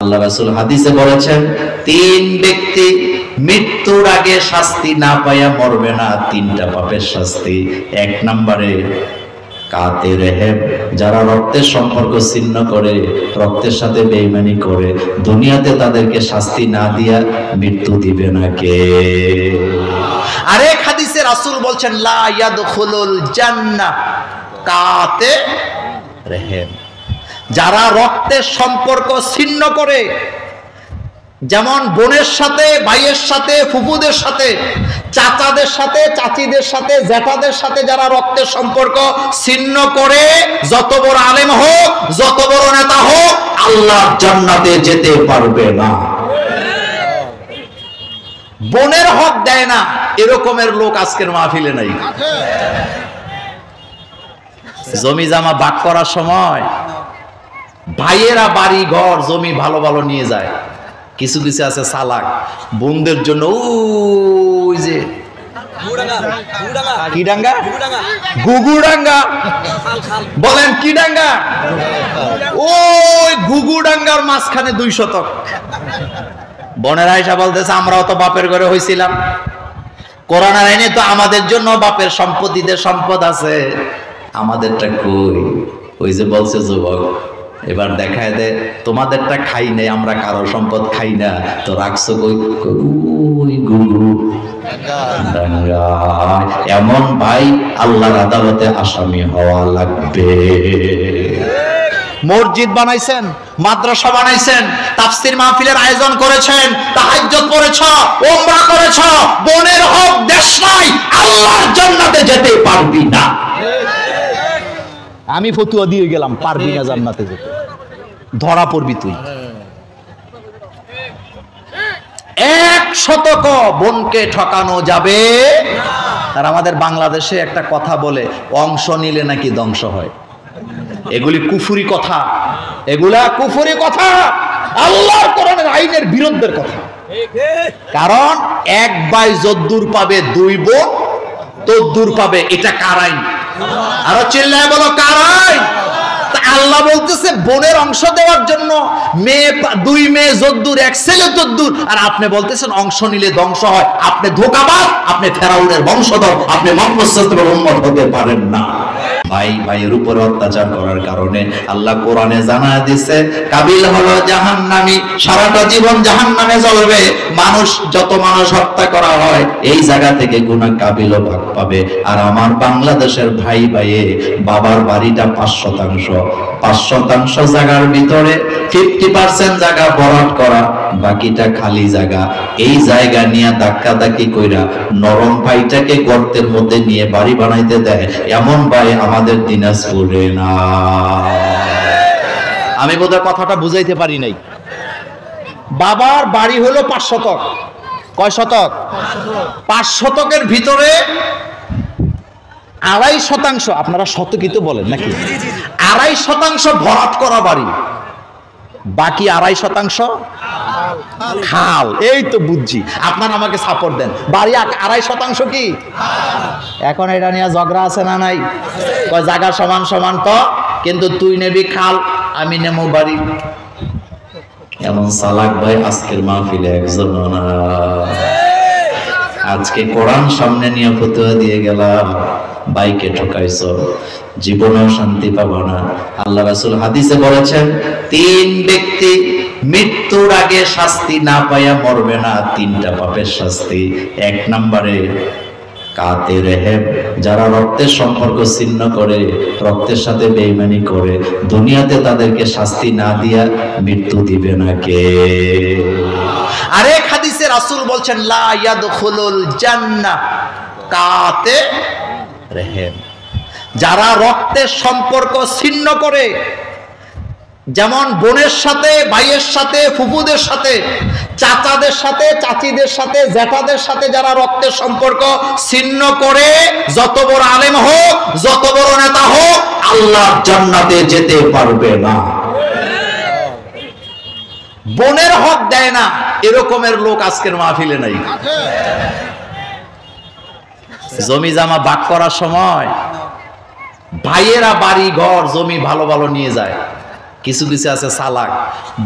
আল্লাহ রাসূল হাদিসে বলেছেন, তিন ব্যক্তি মৃত্যুর আগে শাস্তি না পাইয়া মরবে না। তিনটা পাপের শাস্তি। এক নম্বরে কাতে রেহেব, যারা রক্তের সম্পর্ক ছিন্ন করে, রক্তের সাথে বেঈমানি করে, দুনিয়াতে তাদেরকে শাস্তি না দিয়া মৃত্যু দিবে না কে? আরেক হাদিসে রাসূল বলছেন, লা ইয়াদখুলুল জান্নাহ কাতে রেহেব, যারা রক্তের সম্পর্ক ছিন্ন করে, যেমন বোনের সাথে, ভাইয়ের সাথে, ফুফুদের সাথে, চাচাদের সাথে, চাচিদের সাথে, জ্যাঠাদের সাথে যারা রক্তের সম্পর্ক ছিন্ন করে, যত বড় আলেম হোক, যত বড় নেতা হোক, আল্লাহর জান্নাতে যেতে পারবে না। বোনের হক দেয় না, এরকমের লোক আজকের মাহফিলে নাই। জমি জামা ভাগ করার সময় ভাইয়েরা বাড়ি ঘর জমি ভালো ভালো নিয়ে যায়। কিছু কিছু আছে চালাক, বোনদের জন্য ওই যে কি ডাঙ্গা, গুগুডাঙ্গা বলেন, কি ডাঙ্গা, ওই গুগুডাঙ্গার মাঝখানে 2 শতক। বোনেরা এসে বলতেছে, আমরাও তো বাপের ঘরে হয়েছিলাম, করোনার আইনে তো আমাদের জন্য বাপের সম্পত্তিতে সম্পদ আছে, আমাদেরটা কই? ওই যে বলছে যুবক, এবার দেখায় দে তোমাদেরটা খাই নাই, আমরা কারো সম্পদ খাই না, তো রাখছো কই? গুরু ডাঙ্গা। এমন ভাই আল্লাহর আদালতে আসামি হওয়া লাগবে। মসজিদ বানাইছেন, মাদ্রাসা বানাইছেন, তাফসীর মাহফিলের আয়োজন করেছেন, তাহাজ্জুদ পড়েছ, উমরা করেছ, বোনের হক দেশ নাই, আল্লাহর জান্নাতে যেতে পারবি না। আমি ফতুয়া দিয়ে গেলাম, পারবি না জান্নাতে যেতে, ধরা পড়বি তুই। 100 বোনকে ঠকানো যাবে। আর আমাদের বাংলাদেশে একটা কথা বলে, অংশ নিলে নাকি ধ্বংস হয়। এগুলি কুফরি কথা, এগুলা কুফরি কথা, আল্লাহর কোরআনের আইনের বিরুদ্ধের কথা। কারণ এক ভাই যদ্দুর পাবে, 2 বোন তদ্দুর পাবে। এটা কার আইন? আরো চিল্লায় বলো, কার আইন? আল্লাহ বলতেছে বোনের অংশ দেওয়ার জন্য 2 মেয়ে যদ্দুর, 1 ছেলে তদ্দুর, আর আপনি বলতেছেন অংশ নিলে ধ্বংস হয়। আপনি ধোঁকাবাজ, আপনি ফেরাউনের বংশধর, আপনি মুহাম্মদ সাল্লাল্লাহু আলাইহি ওয়াসাল্লামের উম্মত হতে পারেন না। ভাই ভাইয়ের উপর অত্যাচার করার কারণে আল্লাহ কোরআনে জানায় দিচ্ছে, কাবিল হলো জাহান্নামী, সারাটা জীবন জাহান্নামে জ্বলবে। মানুষ, যত মানুষ হত্যা করা হয়, এই জায়গা থেকে গুনাহ কাবিলও ভাগ পাবে। আর আমার বাংলাদেশের ভাই ভাইয়ে বাবার বাড়িটা 5% জায়গার ভিতরে 50% জায়গা বরাদ্দ করা, বাকিটা খালি জায়গা। এই জায়গা নিয়ে ধাক্কাধাক্কি কইরা নরম ভাইটাকে গর্তের মধ্যে নিয়ে বাড়ি বানাইতে দেয়, এমন ভাই আমাদের দিনাজপুরে না। আমি বোধহয় কথাটা বুঝাইতে পারি নাই। বাবার বাড়ি হলো 5 শতক। কয় শতক? 5 শতকের ভিতরে 2.5%, আপনারা শতকই তো বলেন নাকি, 2.5% ভরাট করা বাড়ি, বাকি 2.5% খাল। এই তো বুঝছি, আপনারা আমাকে সাপোর্ট দেন। বাড়ি 2.5% কি? এখন এটা নিয়ে ঝগড়া আছে না নাই? কয় জায়গা সমান সমান তো, কিন্তু তুই নেবি খাল, আমি নেবো বাড়ি। এমন চালাক ভাই আজকের মাহফিলে একজন না। আজকে কোরআন সামনে নিয়ে ফতোয়া দিয়ে গেলাম, বাইকে ঠকাইছো, জীবনেও শান্তি পাবো না। আল্লাহ রাসূল হাদিসে বলেছেন, 3 ব্যক্তি মৃত্যুর আগে শাস্তি না পাইয়া মরবে না। 3টা পাপের শাস্তি। এক নম্বরে কাতে রেহেব, যারা রক্তের সম্পর্ক ছিন্ন করে, রক্তের সাথে বেঈমানি করে, দুনিয়াতে তাদেরকে শাস্তি না দিয়া মৃত্যু দিবে না কে? আরেক হাদিসে রাসূল বলছেন, লা ইয়াদখুলুল জান্নাহ কাতে রেহেব, যারা রক্তের সম্পর্ক ছিন্ন করে, যেমন বোনের সাথে, ভাইয়ের সাথে, ফুফুদের সাথে, চাচাদের সাথে, চাচিদের সাথে, জ্যাঠাদের সাথে যারা রক্তের সম্পর্ক ছিন্ন করে, যত বড় আলেম হোক, যত বড় নেতা হোক, আল্লাহর জান্নাতে যেতে পারবে না। বোনের হক দেয় না, এরকমের লোক আজকের মাহফিলে নাই। জমি জামা ভাগ করার সময় ভাইয়েরা বাড়ি ঘর জমি ভালো ভালো নিয়ে যায়। কিছু কিছু আছে চালাক,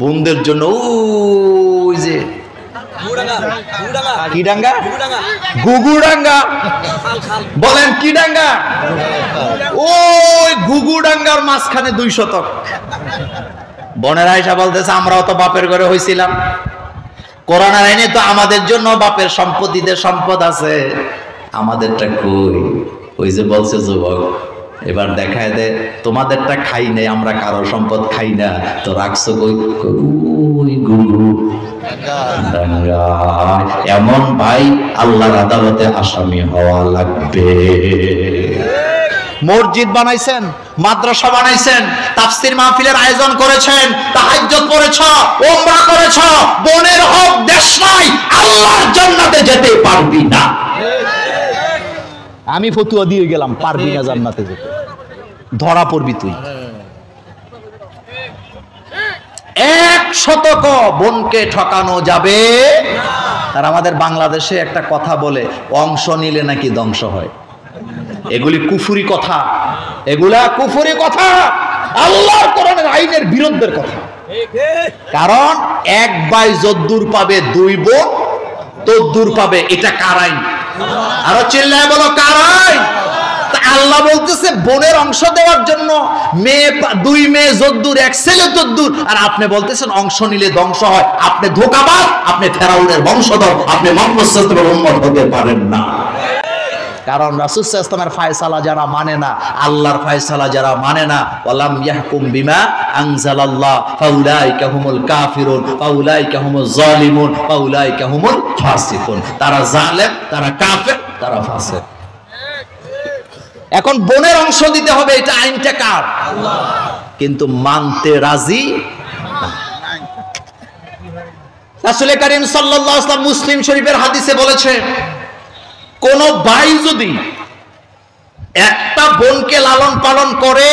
বোনদের জন্য ওই যে কি ডাঙ্গা, গুগুডাঙ্গা বলেন, কি ডাঙ্গা, ওই গুগুডাঙ্গার মাঝখানে 2 শতক। বোনেরা আয়েশা বলতেছে আমরাও তো বাপের ঘরে হইছিলাম, কোরআনের আইনে তো আমাদের জন্য বাপের সম্পত্তিতে সম্পদ আছে, আমাদেরটা কই? ওই যে বলছে যুবক, এবার দেখায় দে তোমাদেরটা খাই নাই, আমরা কারো সম্পদ খাই না, তো রাখছো কই? ওই গুরু ডাঙ্গা। এমন ভাই আল্লাহর আদালতে আসামি হওয়া লাগবে। মসজিদ বানাইছেন, মাদ্রাসা বানাইছেন, তাফসীর মাহফিলের আয়োজন করেছেন, তাহাজ্জুদ পড়েছ, উমরা করেছ, বোনের হক দেশ নাই, আল্লাহর জান্নাতে যেতে পারবি না। আমি ফতুয়া দিয়ে গেলাম, পারবি না জান্নাতে যেতে, ধরা পড়বি তুই। 1 শতক বোনকে ঠকানো যাবে। আর আমাদের বাংলাদেশে একটা কথা বলে, অংশ নিলে নাকি ধ্বংস হয়। এগুলি কুফুরি কথা, এগুলা কুফুরি কথা, আল্লাহর কোরআনের আইনের বিরুদ্ধের কথা। কারণ 1 ভাই যদ্দুর পাবে 2 বোন তদ্দুর পাবে, এটা কার আইন? আরো চিল্লায় বলো, কার আইন? আল্লাহ বলতেছে বোনের অংশ দেওয়ার জন্য 2 মেয়ে যদ্দুর 1 ছেলে তদ্দুর, আর আপনি বলতেছেন অংশ নিলে ধ্বংস হয়। আপনি ধোঁকাবাজ, আপনি ফেরাউনের বংশধর, আপনি মুহাম্মদ সাল্লাল্লাহু আলাইহি ওয়াসাল্লামের উম্মত হতে পারেন না। কারণ রাসূল সাল্লাল্লাহু আলাইহি ওয়াসাল্লামের ফয়সালা যারা মানে না, আল্লাহর ফয়সালা যারা মানে না, ওয়ালাম ইয়াহকুম বিমা আনজালাল্লাহ ফাউলাইকা হুমুল কাফিরুন ফাউলাইকা হুমুজ জালিমুন ফাউলাইকা হুমুল ফাসিকুন। তারা জালেম, তারা কাফের, তারা ফাসিক। এখন বোনের অংশ দিতে হবে, এটা আইনটা কার? আল্লাহ। কিন্তু মানতে রাজি না। রাসূল করিম সাল্লাল্লাহু আলাইহি ওয়াসাল্লাম মুসলিম শরীফের হাদিসে বলেছে, কোন ভাই যদি একটা বোনকে লালন পালন করে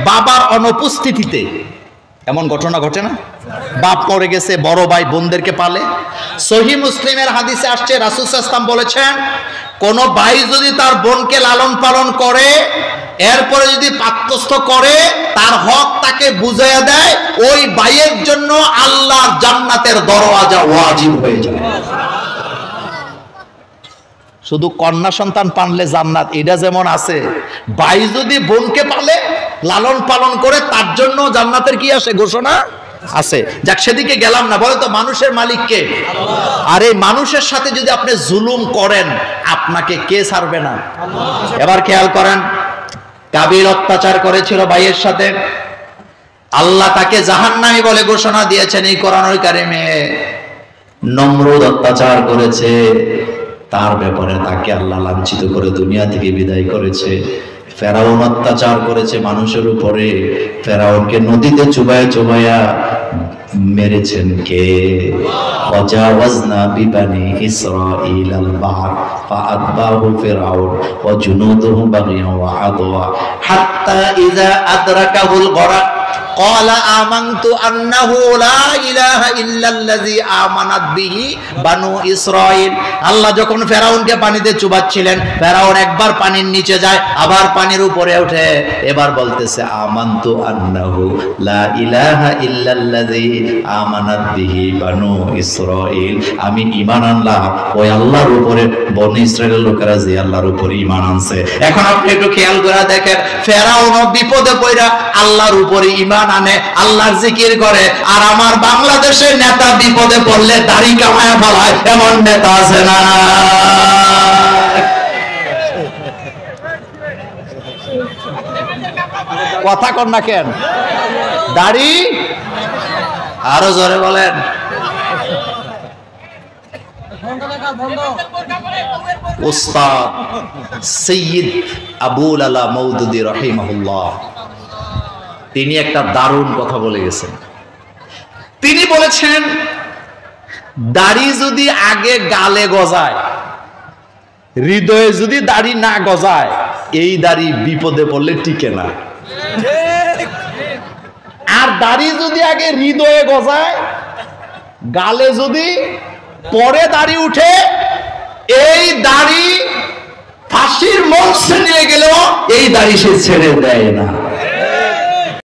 বাবার অনুপস্থিতিতে, এমন ঘটনা ঘটে না? বাপ মরে গেছে, বড় ভাই বোনদেরকে পালে। সহিহ মুসলিমের হাদিসে আসছে, রাসূল সাল্লাল্লাহু আলাইহি ওয়াসাল্লাম বলেছেন, কোন ভাই যদি তার বোনকে লালন পালন করে, এরপরে যদি পাত্রস্থ করে, তার হক তাকে বুঝাইয়া দেয়, ওই ভাইয়ের জন্য আল্লাহর জান্নাতের দরওয়াজা ওয়াজিব হয়ে যায়। শুধু কন্যা সন্তান পানলে জান্নাত, এটা যেমন আছে, ভাই যদি বোনকে পালে, লালন পালন করে, তার জন্য জান্নাতের কি আসে? ঘোষণা আছে। যাক, সেদিকে গেলাম না। বলে তো মানুষের মালিক কে? আল্লাহ। আর এই মানুষের সাথে যদি আপনি জুলুম করেন, আপনাকে কে ছাড়বে না? আল্লাহ। এবার খেয়াল করেন, কাবিল অত্যাচার করেছিল ভাইয়ের সাথে, আল্লাহ তাকে জাহান্নামী বলে ঘোষণা দিয়েছেন এই কোরআনুল কারীমে। নমরুদ অত্যাচার করেছে, তার ব্যাপারে তাকে আল্লাহ লাঞ্ছিত করে দুনিয়া থেকে বিদায় করেছে। ফেরাউন অত্যাচার করেছে মানুষের উপরে, ফেরাউনকে নদীতে চুবায়া চুবায়া মেরেছেন কে? ওয়াজাওয়াজনা বিবানি ইসরাঈল আল বাহর ফাআতবাহু ফিরআউন ওয়া জুনুদুহু বাগিয়া ওয়া আদওয়া হাত্তা ইযা আদরাকাহুল গরাক قال آمنت أنه لا إله إلا الذي آمنت به بنو إسرائيل। আল্লাহ যখন ফেরাউনকে পানিতে চুবাচ্ছিলেন, ফেরাউন একবার পানির নিচে যায়, আবার পানির উপরে ওঠে, এবার বলতেছে আমানতু আন্নাহু লা ইলাহা ইল্লাল্লাযী আমানাত বিহি বানু ইসরাঈল। আমি ঈমান আনলাম ওই আল্লাহর উপরে, বনি ইসরাঈলের লোকেরা যে আল্লাহর উপরে ঈমান আনছে। এখন আপনি একটু খেয়াল করে দেখেন, ফেরাউন বিপদে পড়া আল্লাহর উপরে ঈমান আনে, আল্লাহর জিকির করে, আর আমার বাংলাদেশের নেতা বিপদে পড়লে দাড়ি কামায়া ফেলায়, এমন নেতা আছে না? কথা কন না কেন? দাড়ি আরো জোরে বলেন। উস্তাদ সৈয়দ আবুল আলা মওদুদী রাহিমাহুল্লাহ, তিনি একটা দারুণ কথা বলে গেছেন। তিনি বলেছেন, দাড়ি যদি আগে গালে গজায়, হৃদয়ে যদি দাড়ি না গজায়, এই দাড়ি বিপদে পড়লে টিকে না। আর দাড়ি যদি আগে হৃদয়ে গজায়, গালে যদি পরে দাড়ি উঠে, এই দাড়ি ফাঁসির মঞ্চে নিয়ে গেলেও এই দাড়ি সে ছেড়ে দেয় না।